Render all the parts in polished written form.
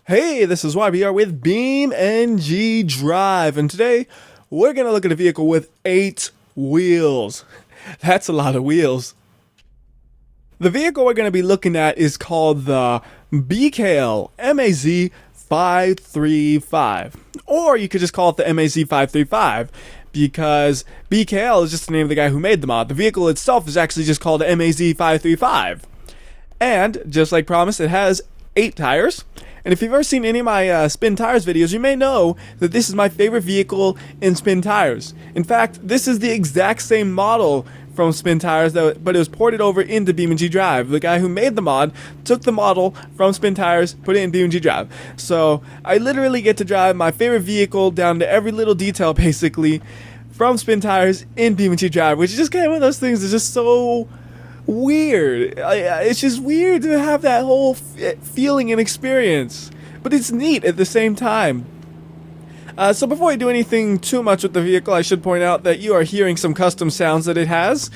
Hey, this is WhyBeAre with BeamNG.drive, and today we're going to look at a vehicle with 8 wheels. That's a lot of wheels. The vehicle we're going to be looking at is called the BKL MAZ 535, or you could just call it the MAZ 535 because BKL is just the name of the guy who made the mod. The vehicle itself is actually just called the MAZ 535, and just like promised, it has 8 tires. And if you've ever seen any of my spin tires videos, you may know that this is my favorite vehicle in spin tires. In fact, this is the exact same model from spin tires, but it was ported over into BeamNG.drive. The guy who made the mod took the model from spin tires, put it in BeamNG.drive. So I literally get to drive my favorite vehicle down to every little detail, basically, from spin tires in BeamNG.drive, which is just kind of one of those things that's just so weird. It's just weird to have that whole feeling and experience, but it's neat at the same time. So before I do anything too much with the vehicle, I should point out that you are hearing some custom sounds that it has,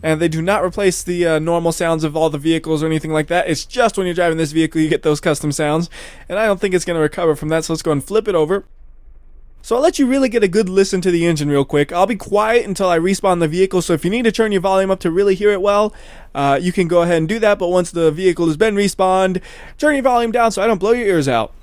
and they do not replace the normal sounds of all the vehicles or anything like that. It's just when you're driving this vehicle you get those custom sounds, and I don't think it's going to recover from that, so let's go and flip it over. So I'll let you really get a good listen to the engine real quick. I'll be quiet until I respawn the vehicle, so if you need to turn your volume up to really hear it well, you can go ahead and do that, but once the vehicle has been respawned, turn your volume down so I don't blow your ears out.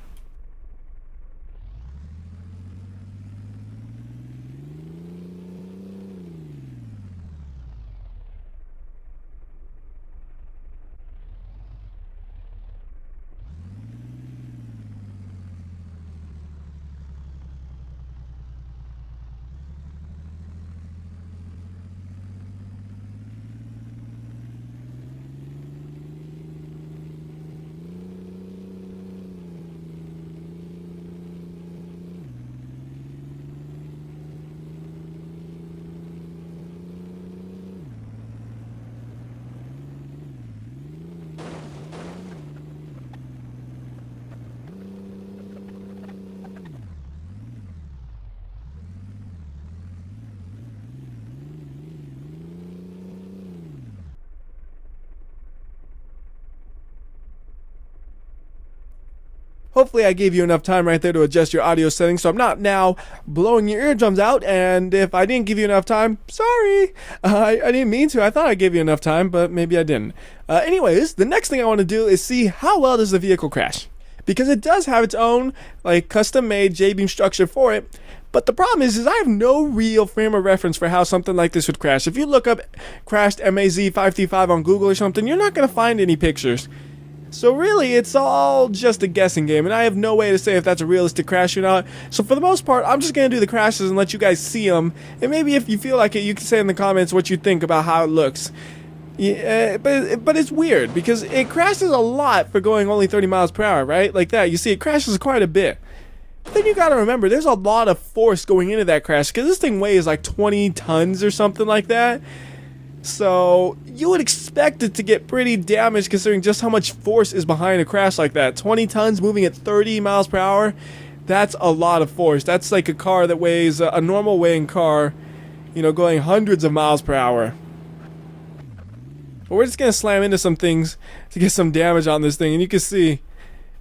Hopefully I gave you enough time right there to adjust your audio settings so I'm not now blowing your eardrums out, and if I didn't give you enough time, sorry. I didn't mean to. I thought I gave you enough time, but maybe I didn't. Anyways, the next thing I want to do is see how well does the vehicle crash, because it does have its own custom-made J-beam structure for it. But the problem is I have no real frame of reference for how something like this would crash. If you look up crashed MAZ 535 on Google or something, you're not going to find any pictures. So really, it's all just a guessing game, and I have no way to say if that's a realistic crash or not. So for the most part, I'm just going to do the crashes and let you guys see them. And maybe if you feel like it, you can say in the comments what you think about how it looks. Yeah, but it's weird, because it crashes a lot for going only 30 miles per hour, right? Like that. You see, it crashes quite a bit. But then you got to remember, there's a lot of force going into that crash, because this thing weighs like 20 tons or something like that. So you would expect it to get pretty damaged considering just how much force is behind a crash like that. 20 tons moving at 30 miles per hour, that's a lot of force. That's like a car that weighs, a normal weighing car, you know, going hundreds of miles per hour. But we're just going to slam into some things to get some damage on this thing, and you can see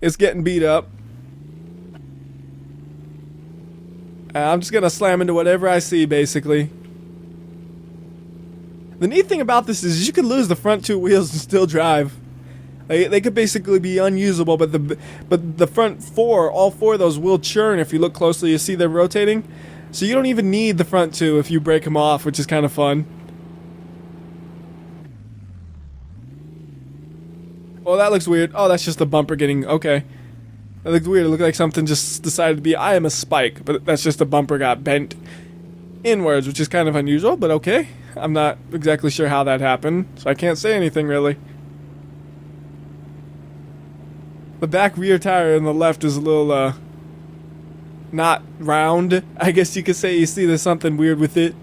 it's getting beat up. I'm just going to slam into whatever I see, basically. The neat thing about this is you could lose the front 2 wheels and still drive. They could basically be unusable, but the front 4, all 4 of those will churn. If you look closely, you see they're rotating. So you don't even need the front 2 if you break them off, which is kind of fun. Oh, that looks weird. Oh, that's just the bumper getting... Okay. That looks weird. It looked like something just decided to be... I am a spike, but that's just the bumper got bent inwards, which is kind of unusual, but okay. I'm not exactly sure how that happened, so I can't say anything really. The back rear tire on the left is a little, not round, I guess you could say. You see there's something weird with it.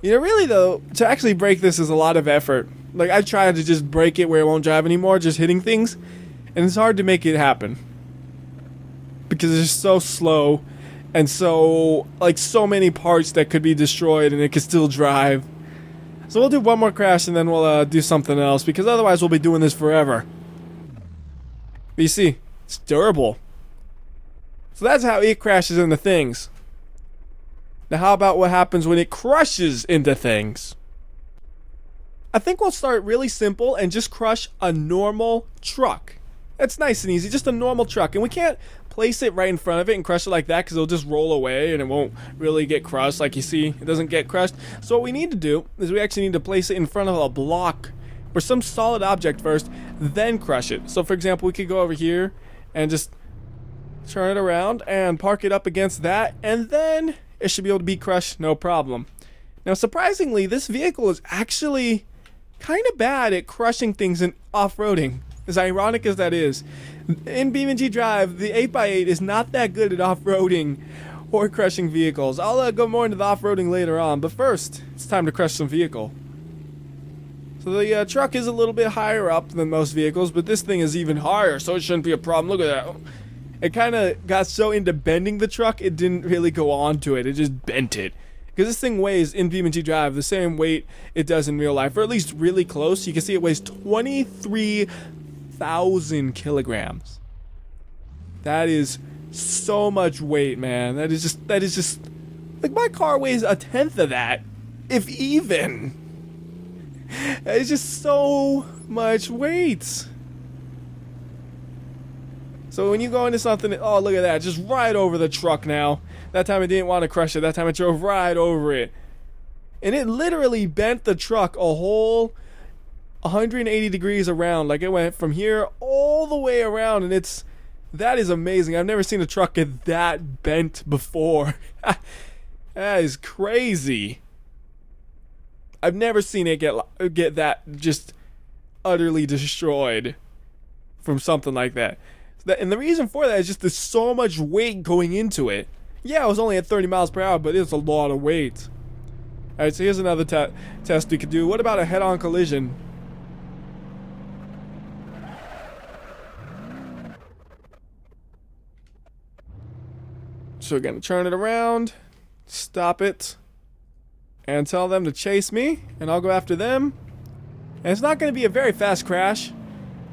You know, really though, to actually break this is a lot of effort. Like, I tried to just break it where it won't drive anymore, just hitting things, and it's hard to make it happen. Because it's just so slow. And so, like, so many parts that could be destroyed and it could still drive. So we'll do one more crash and then we'll do something else, because otherwise we'll be doing this forever. But you see, it's durable. So that's how it crashes into things. Now how about what happens when it crushes into things? I think we'll start really simple and just crush a normal truck. That's nice and easy, just a normal truck. And we can't place it right in front of it and crush it like that, because it'll just roll away and it won't really get crushed. Like you see, it doesn't get crushed. So what we need to do is we actually need to place it in front of a block or some solid object first, then crush it. So for example, we could go over here and just turn it around and park it up against that, and then it should be able to be crushed, no problem. Now surprisingly, this vehicle is actually kind of bad at crushing things in off-roading, as ironic as that is. In BeamNG.drive, the 8x8 is not that good at off-roading or crushing vehicles. I'll go more into the off-roading later on, but first, it's time to crush some vehicle. So the truck is a little bit higher up than most vehicles, but this thing is even higher, so it shouldn't be a problem. Look at that. It kind of got so into bending the truck, it didn't really go onto it. It just bent it. Because this thing weighs, in BeamNG.drive, the same weight it does in real life, or at least really close. You can see it weighs 23,000 kilograms. That is so much weight, man. That is just, like, my car weighs a tenth of that, if even. It's just so much weight. So when you go into something, oh look at that, just right over the truck now. That time it didn't want to crush it, that time it drove right over it. And it literally bent the truck a whole 180 degrees around. Like it went from here all the way around, and that is amazing. I've never seen a truck get that bent before. That is crazy. I've never seen it get that just utterly destroyed from something like that. And the reason for that is just there's so much weight going into it. Yeah, it was only at 30 miles per hour, but it's a lot of weight. Alright, so here's another test we could do. What about a head-on collision? So we're gonna turn it around, stop it, and tell them to chase me, and I'll go after them. And it's not gonna be a very fast crash,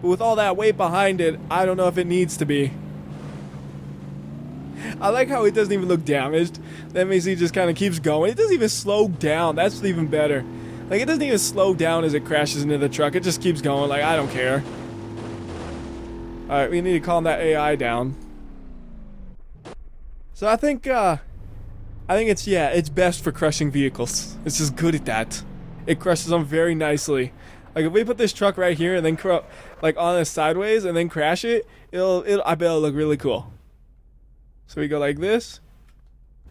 but with all that weight behind it, I don't know if it needs to be. I like how it doesn't even look damaged. That means he just kind of keeps going. It doesn't even slow down. That's even better. Like, it doesn't even slow down as it crashes into the truck. It just keeps going. Like, I don't care. Alright, we need to calm that AI down. So I think it's best for crushing vehicles. It's just good at that. It crushes them very nicely. Like, if we put this truck right here and then like on it sideways and then crash it, I bet it'll look really cool. So we go like this.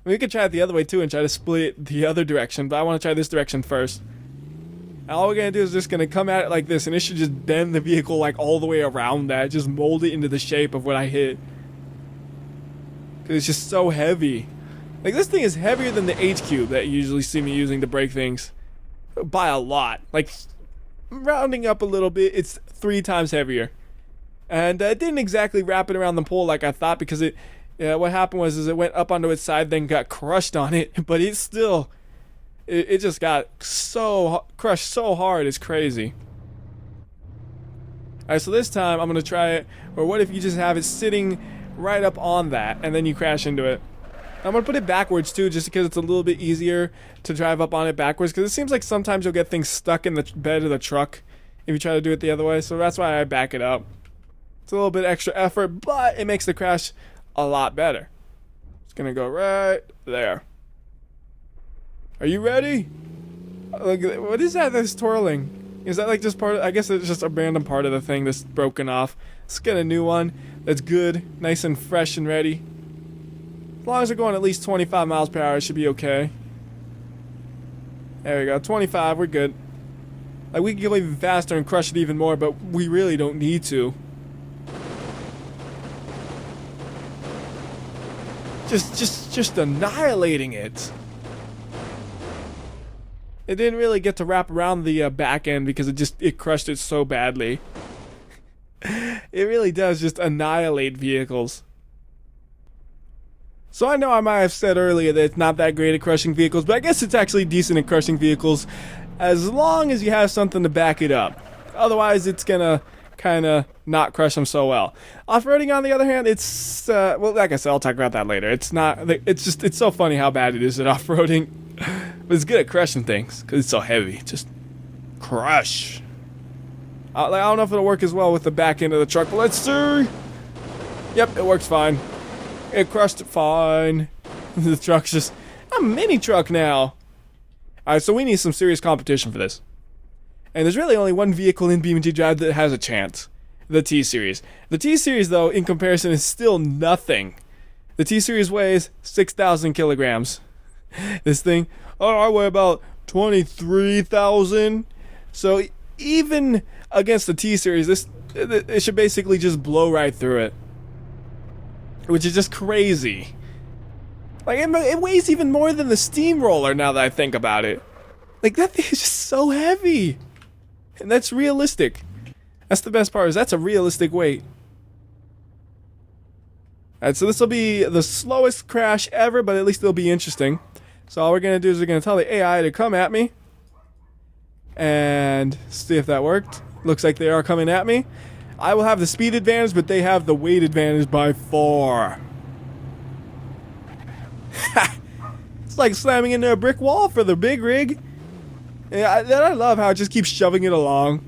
We could try it the other way too and try to split it the other direction, but I want to try this direction first. And all we're going to do is just going to come at it like this, and it should just bend the vehicle like all the way around that. Just mold it into the shape of what I hit. Because it's just so heavy. Like, this thing is heavier than the H-Cube that you usually see me using to break things. By a lot. Like, rounding up a little bit, it's 3 times heavier. And it didn't exactly wrap it around the pole like I thought, because what happened was it went up onto its side, then got crushed on it. But it still, it just got crushed so hard, it's crazy. Alright, so this time I'm going to try it, or what if you just have it sitting right up on that, and then you crash into it. I'm going to put it backwards too, just because it's a little bit easier to drive up on it backwards, because it seems like sometimes you'll get things stuck in the bed of the truck if you try to do it the other way, so that's why I back it up. It's a little bit extra effort, but it makes the crash a lot better. It's going to go right there. Are you ready? Look, what is that that's twirling? Is that like just part of, I guess it's just a random part of the thing that's broken off. Let's get a new one that's good, nice and fresh and ready. As long as we're going at least 25 miles per hour, it should be okay. There we go, 25, we're good. Like, we can go even faster and crush it even more, but we really don't need to. Just annihilating it. It didn't really get to wrap around the back end because it crushed it so badly. It really does just annihilate vehicles. So I know I might have said earlier that it's not that great at crushing vehicles, but I guess it's actually decent at crushing vehicles as long as you have something to back it up. Otherwise, it's gonna kind of not crush them so well. Off-roading, on the other hand, it's well, like I said, I'll talk about that later. It's not. It's so funny how bad it is at off-roading, but it's good at crushing things because it's so heavy. Just crush. I don't know if it'll work as well with the back end of the truck, but let's see. Yep, it works fine. It crushed it fine. The truck's just a mini truck now. Alright, so we need some serious competition for this. And there's really only one vehicle in BeamNG.drive that has a chance. The T-Series. The T-Series, though, in comparison, is still nothing. The T-Series weighs 6,000 kilograms. This thing, oh, I weigh about 23,000. So even against the T-Series, it should basically just blow right through it. Which is just crazy. Like, it weighs even more than the steamroller now that I think about it. Like, that thing is just so heavy. And that's realistic. That's the best part, is that's a realistic weight. Alright, so this will be the slowest crash ever, but at least it'll be interesting. So all we're going to do is we're going to tell the AI to come at me. And see if that worked. Looks like they are coming at me. I will have the speed advantage, but they have the weight advantage by far. It's like slamming into a brick wall for the big rig. Yeah, I love how it just keeps shoving it along.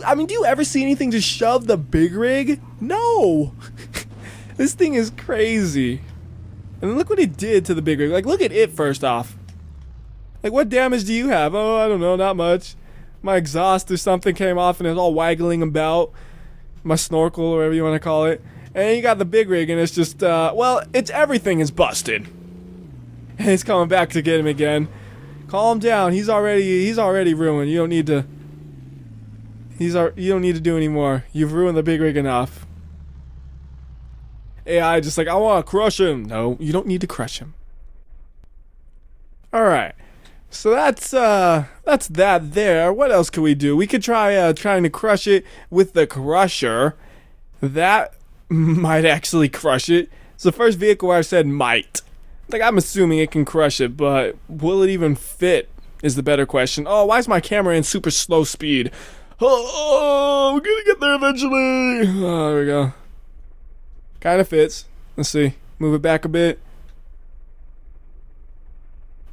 I mean, do you ever see anything just shove the big rig? No! This thing is crazy. And look what it did to the big rig. Like, look at it first off. Like, what damage do you have? Oh, I don't know, not much. My exhaust or something came off and it's all waggling about. My snorkel, or whatever you want to call it. And you got the big rig and it's just, well, it's everything is busted. And it's coming back to get him again. Calm down. He's already ruined. You don't need to. You don't need to do anymore. You've ruined the big rig enough. AI just like, I want to crush him. No, you don't need to crush him. All right. So that's that there. What else could we do? We could try trying to crush it with the crusher. That might actually crush it. It's the first vehicle where I said might. Like, I'm assuming it can crush it, but will it even fit is the better question. Oh, why is my camera in super slow speed? Oh, we're gonna get there eventually. Oh, there we go. Kind of fits. Let's see. Move it back a bit.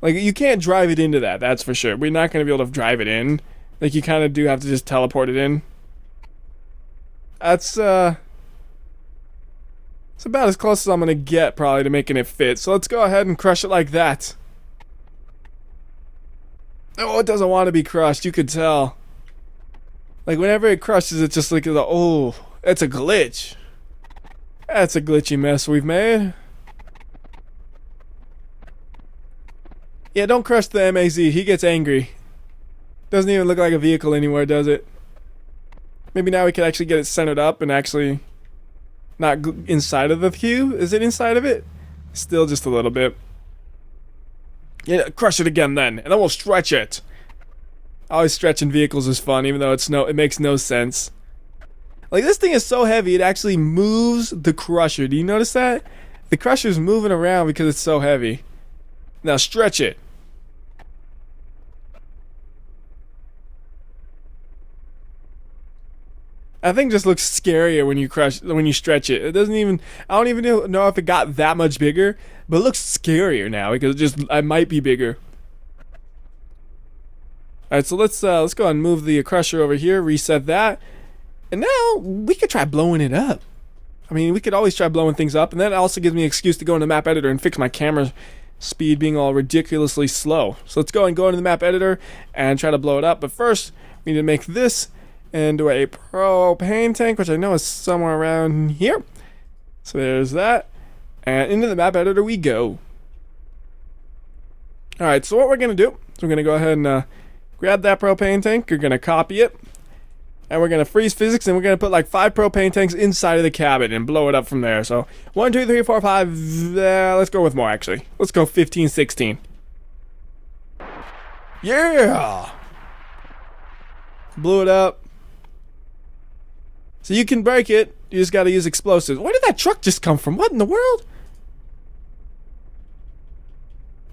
Like, you can't drive it into that, that's for sure. We're not going to be able to drive it in. Like, you kind of do have to just teleport it in. That's, it's about as close as I'm going to get, probably, to making it fit. So let's go ahead and crush it like that. Oh, it doesn't want to be crushed, you could tell. Like, whenever it crushes, it's just like, oh, it's a glitch. That's a glitchy mess we've made. Yeah, don't crush the MAZ. He gets angry. Doesn't even look like a vehicle anymore, does it? Maybe now we can actually get it centered up and actually not inside of the queue. Is it inside of it? Still just a little bit. Yeah, crush it again then, and then we'll stretch it. Always stretching vehicles is fun, even though it makes no sense. Like, this thing is so heavy, it actually moves the crusher. Do you notice that? The crusher's moving around because it's so heavy. Now stretch it. I think it just looks scarier when you stretch it. It doesn't even, I don't even know if it got that much bigger, but it looks scarier now because it might be bigger. Alright, so let's go ahead and move the crusher over here, reset that. And now we could try blowing it up. I mean, we could always try blowing things up, and that also gives me an excuse to go into the map editor and fix my camera speed being all ridiculously slow. So let's go into the map editor and try to blow it up. But first, we need to make this into a propane tank, which I know is somewhere around here. So there's that. And into the map editor we go. Alright, so what we're going to do is we're going to go ahead and grab that propane tank. You're going to copy it. And we're going to freeze physics, and we're going to put like 5 propane tanks inside of the cabin and blow it up from there. So 1, 2, 3, 4, 5. Let's go with more, actually. Let's go 15, 16. Yeah! Blew it up. So you can break it. You just got to use explosives. Where did that truck just come from? What in the world?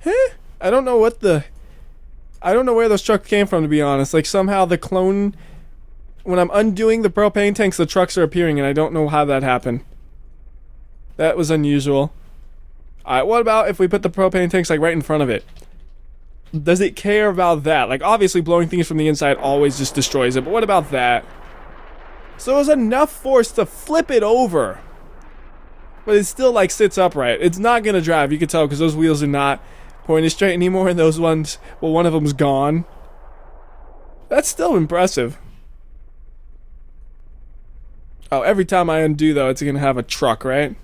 Huh? I don't know what the... I don't know where those trucks came from, to be honest. Like, somehow the clone... When I'm undoing the propane tanks, the trucks are appearing, and I don't know how that happened. That was unusual. Alright, what about if we put the propane tanks, like, right in front of it? Does it care about that? Like, obviously, blowing things from the inside always just destroys it, but what about that? So it was enough force to flip it over. But it still, like, sits upright. It's not gonna drive, you can tell, because those wheels are not pointed straight anymore, and those ones, well, one of them's gone. That's still impressive. Oh, every time I undo, though, it's gonna have a truck, right?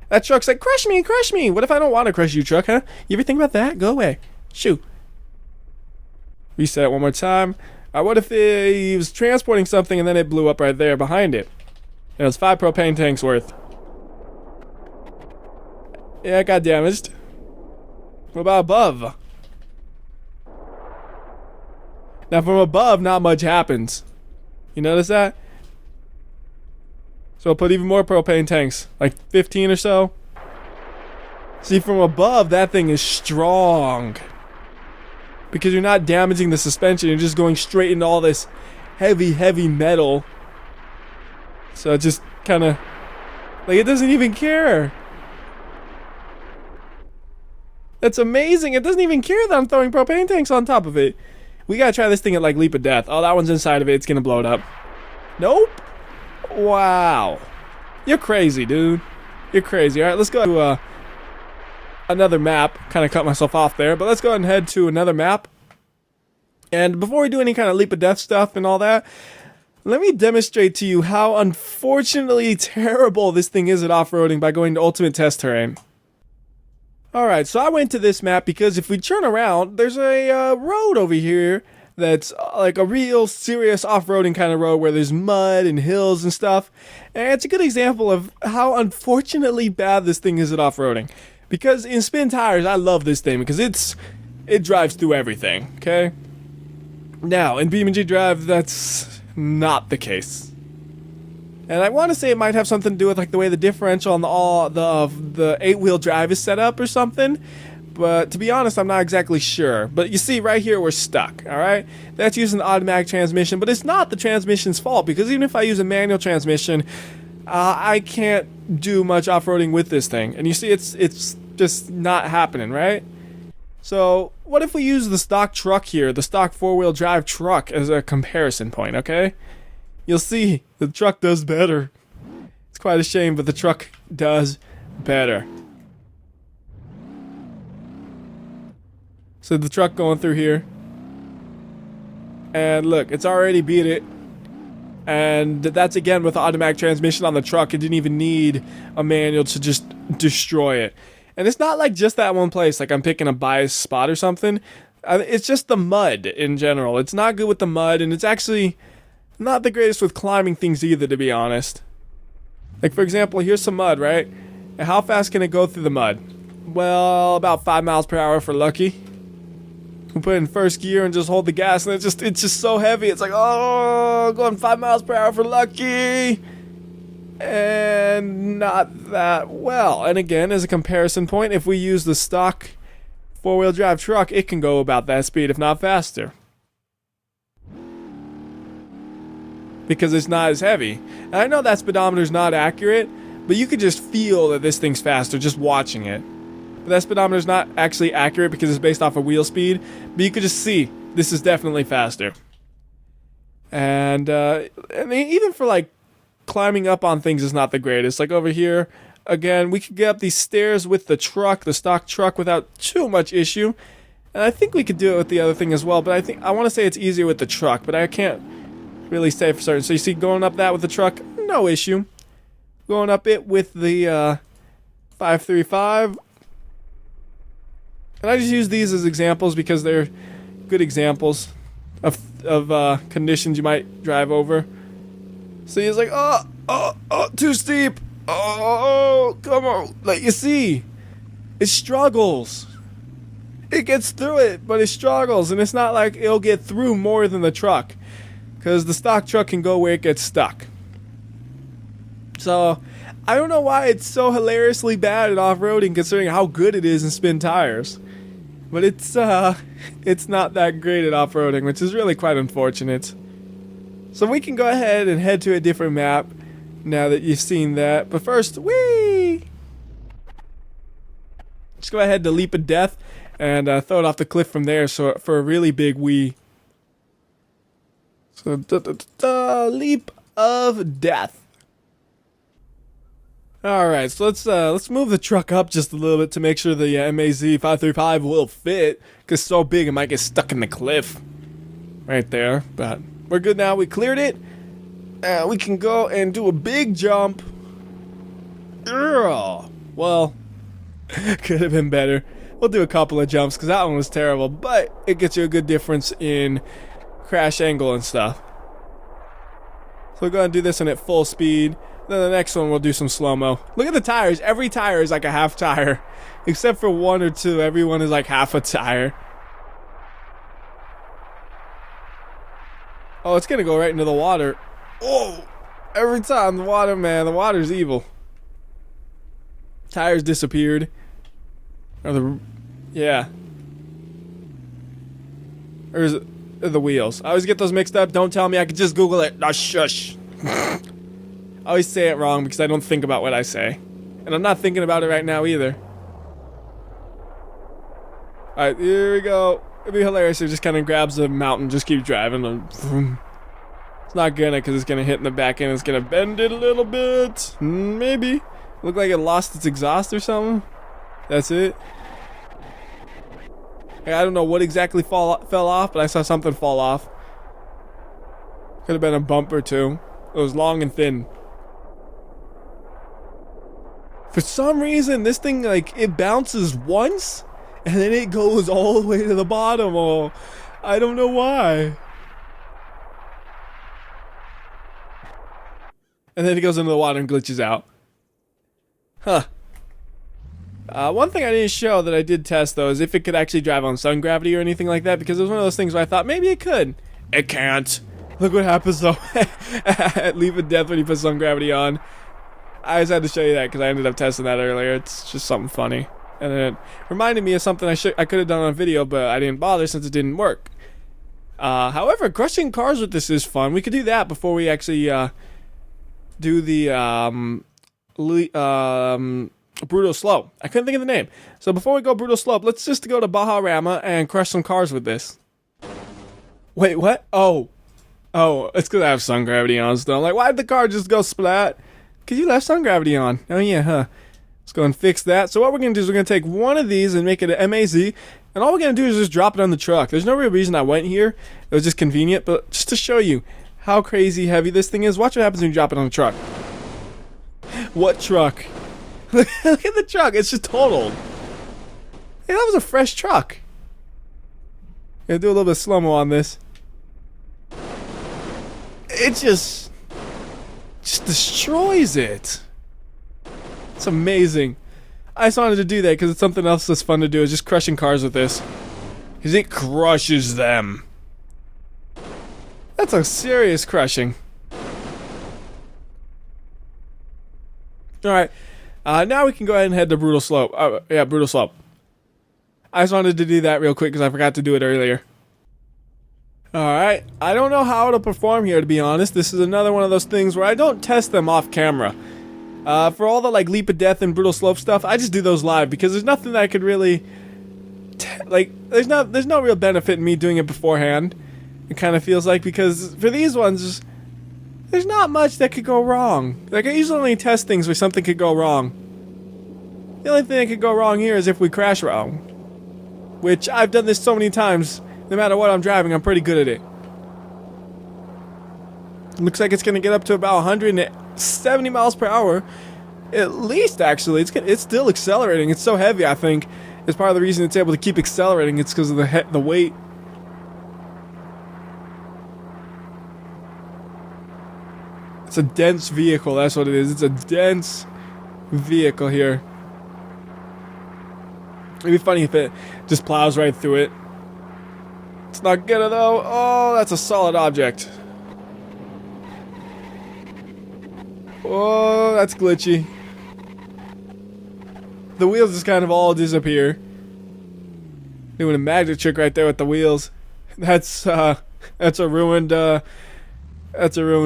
That truck's like, crush me, crush me! What if I don't want to crush you, truck, huh? You ever think about that? Go away. Shoo. Reset it one more time. What if he was transporting something and then it blew up right there behind it? It was 5 propane tanks worth. Yeah, it got damaged. What about above? Now, from above, not much happens. You notice that? So I'll put even more propane tanks, like 15 or so. See, from above, that thing is strong. Because you're not damaging the suspension, you're just going straight into all this heavy, heavy metal. So it just kind of, like, it doesn't even care. That's amazing. It doesn't even care that I'm throwing propane tanks on top of it. We gotta try this thing at, like, leap of death. Oh, that one's inside of it. It's gonna blow it up. Nope. Wow. You're crazy, dude. You're crazy. Alright, let's go to another map. Kind of cut myself off there, but let's go ahead and head to another map. And before we do any kind of leap of death stuff and all that, let me demonstrate to you how unfortunately terrible this thing is at off-roading by going to ultimate test terrain. Alright, so I went to this map because if we turn around, there's a road over here that's like a real serious off-roading kind of road where there's mud and hills and stuff. And it's a good example of how unfortunately bad this thing is at off-roading. Because in spin tires, I love this thing because it drives through everything, okay? Now, in BeamNG.drive, that's not the case. And I want to say it might have something to do with like the way the differential on the 8-wheel drive is set up or something. But to be honest, I'm not exactly sure. But you see, right here, we're stuck, alright? That's using the automatic transmission, but it's not the transmission's fault, because even if I use a manual transmission, I can't do much off-roading with this thing. And you see, it's just not happening, right? So, what if we use the stock truck here, the stock 4-wheel drive truck, as a comparison point, okay? You'll see, the truck does better. It's quite a shame, but the truck does better. So the truck going through here, and look, it's already beat it, and that's again with the automatic transmission on the truck. It didn't even need a manual to just destroy it. And it's not like just that one place, like I'm picking a biased spot or something. It's just the mud in general. It's not good with the mud, and it's actually not the greatest with climbing things either, to be honest. Like, for example, here's some mud, right? And how fast can it go through the mud? Well, about 5 miles per hour for lucky. We put it in first gear and just hold the gas, and it's just so heavy. It's like, oh, going 5 miles per hour for lucky, and not that well. And again, as a comparison point, if we use the stock 4-wheel drive truck, it can go about that speed, if not faster, because it's not as heavy. And I know that speedometer's not accurate, but you could just feel that this thing's faster just watching it. But that speedometer is not actually accurate because it's based off of wheel speed, but you could just see this is definitely faster. And I mean, even for like climbing up on things is not the greatest. Like over here, again, we could get up these stairs with the truck, the stock truck, without too much issue. And I think we could do it with the other thing as well, but I want to say it's easier with the truck, but I can't really say for certain. So you see, going up that with the truck, no issue. Going up it with the 535. And I just use these as examples because they're good examples of conditions you might drive over. So he's like, oh, too steep. Oh, come on. Like, you see, it struggles. It gets through it, but it struggles. And it's not like it'll get through more than the truck, because the stock truck can go where it gets stuck. So, I don't know why it's so hilariously bad at off-roading considering how good it is in spin tires. But it's not that great at off-roading, which is really quite unfortunate. So we can go ahead and head to a different map now that you've seen that. But first, whee! Just go ahead to leap of death and throw it off the cliff from there. So for a really big whee. So leap of death. All right, so let's move the truck up just a little bit to make sure the MAZ 535 will fit. Cause it's so big it might get stuck in the cliff. Right there, but we're good now. We cleared it. We can go and do a big jump. Ugh. Well, could have been better. We'll do a couple of jumps because that one was terrible, but it gets you a good difference in crash angle and stuff. So we'll go ahead and do this one at full speed. Then the next one we'll do some slow-mo. Look at the tires. Every tire is like a half tire. Except for one or two. Everyone is like half a tire. Oh, it's gonna go right into the water. Oh! Every time the water, man. The water's evil. Tires disappeared. Yeah. Or is it the wheels? I always get those mixed up. Don't tell me. I could just Google it. Oh, shush. I always say it wrong because I don't think about what I say. And I'm not thinking about it right now either. Alright, here we go. It'd be hilarious if it just kind of grabs the mountain, just keep driving. It's not gonna, because it's gonna hit in the back end. It's gonna bend it a little bit. Maybe. Look like it lost its exhaust or something. That's it. I don't know what exactly fell off, but I saw something fall off. Could have been a bump or two. It was long and thin. For some reason, this thing, like, it bounces once, and then it goes all the way to the bottom. Oh, I don't know why. And then it goes into the water and glitches out. Huh. One thing I didn't show that I did test, though, is if it could actually drive on sun gravity or anything like that, because it was one of those things where I thought maybe it could. It can't. Look what happens, though, at Leap of Death when you put sun gravity on. I just had to show you that because I ended up testing that earlier. It's just something funny. And it reminded me of something I could have done on video, but I didn't bother since it didn't work. However, crushing cars with this is fun. We could do that before we actually do the Brutal Slope. I couldn't think of the name. So before we go Brutal Slope, let's just go to Baja-Rama and crush some cars with this. Wait, what? Oh, it's because I have sun gravity on still. Like, why'd the car just go splat? Because you left sun gravity on. Oh, yeah, huh. Let's go and fix that. So what we're going to do is we're going to take one of these and make it an MAZ. And all we're going to do is just drop it on the truck. There's no real reason I went here. It was just convenient. But just to show you how crazy heavy this thing is, watch what happens when you drop it on the truck. What truck? Look at the truck. It's just totaled. Hey, that was a fresh truck. Gonna do a little bit of slow-mo on this. It just destroys it. It's amazing. I just wanted to do that because it's something else that's fun to do, is just crushing cars with this. Because it crushes them. That's a serious crushing. Alright. Now we can go ahead and head to Brutal Slope. Yeah, Brutal Slope. I just wanted to do that real quick because I forgot to do it earlier. Alright, I don't know how it'll perform here, to be honest. This is another one of those things where I don't test them off camera. For all the like Leap of Death and Brutal Slope stuff, I just do those live because there's nothing that I could really there's no real benefit in me doing it beforehand. It kind of feels like, because for these ones there's not much that could go wrong. Like, I usually only test things where something could go wrong. The only thing that could go wrong here is if we crash wrong. Which I've done this so many times. No matter what I'm driving, I'm pretty good at it. Looks like it's going to get up to about 170 miles per hour. At least, actually. It's still accelerating. It's so heavy, I think. It's part of the reason it's able to keep accelerating. It's because of the weight. It's a dense vehicle, that's what it is. It's a dense vehicle here. It'd be funny if it just plows right through it. It's not good though. Oh, that's a solid object. Oh, that's glitchy. The wheels just kind of all disappear. Doing a magic trick right there with the wheels. That's a ruined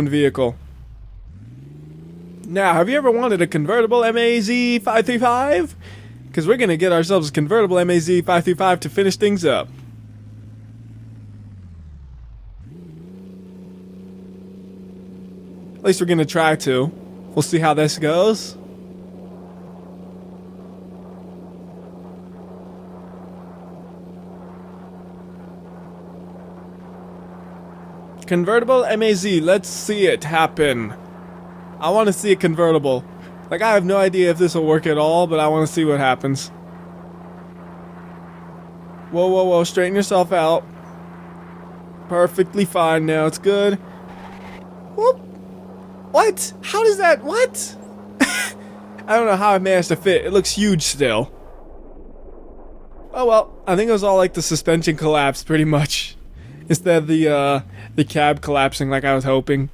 vehicle. Now, have you ever wanted a convertible MAZ 535? Because we're gonna get ourselves a convertible MAZ 535 to finish things up. At least we're gonna try to. We'll see how this goes. Convertible MAZ, let's see it happen. I want to see a convertible. Like, I have no idea if this will work at all, but I want to see what happens. Whoa, whoa, whoa, straighten yourself out. Perfectly fine now, it's good. Whoop. What? How does that, what? I don't know how I managed to fit. It looks huge still. Oh well, I think it was all like the suspension collapsed pretty much. Instead of the cab collapsing like I was hoping.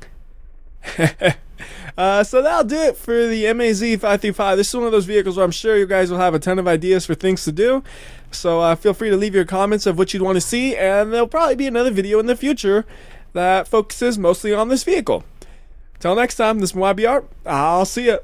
So that'll do it for the MAZ 535. This is one of those vehicles where I'm sure you guys will have a ton of ideas for things to do. So feel free to leave your comments of what you'd want to see, and there'll probably be another video in the future that focuses mostly on this vehicle. Till next time, this is WhyBeAre. I'll see ya.